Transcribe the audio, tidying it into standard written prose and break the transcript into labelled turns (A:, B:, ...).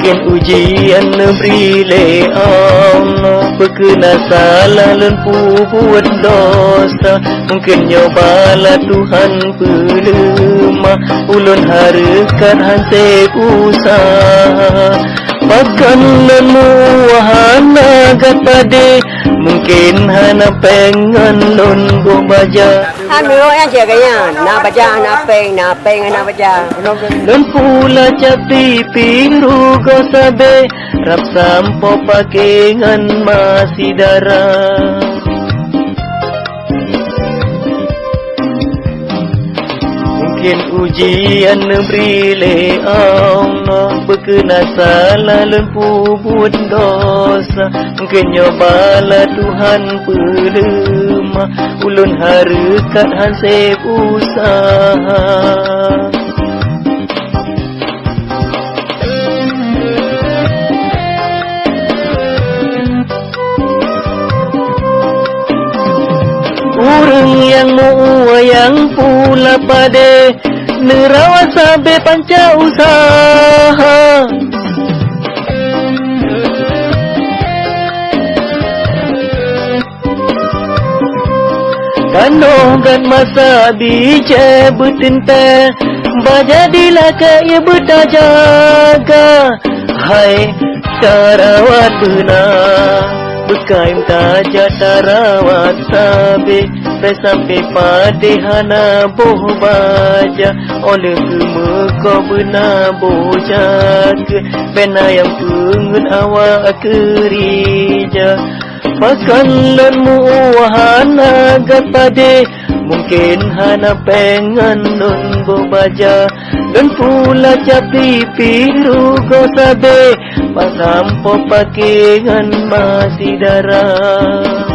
A: Mungkin ujian beri Allah, berkena salah lempu buat dosa. Mungkin nyobalah Tuhan pelemah, ulun haruskan hansip usaha. Makan lemu wahana gat pade, mungkin hana pengen lon go baja.
B: Amiro yang cakapnya, nak peng, nak baca.
A: Lon pula capi piru go sabe, rap sampo pakengan masih darah. Mungkin ujian beri Allah, berkena salah lempu buat dosa. Mungkin nyobalah Tuhan pelemah, ulun haruskan hansip usaha. Orang yang mau yang pula pade, nerawat sampai panca usaha. Kanogat masa bija bertinta, bajadilah kaya bertajaga. Hai tarawat benar, bekaim tajak tarawat sabe, sampai pada hana boh baja. Oleh kemeko benar bojak, bena yang pengen awak kerja. Pakan lonmu wahana gat pade, mungkin hana pengen non bo baja. Dan pula capi piru go sabe, pasampo pakengan masih darah.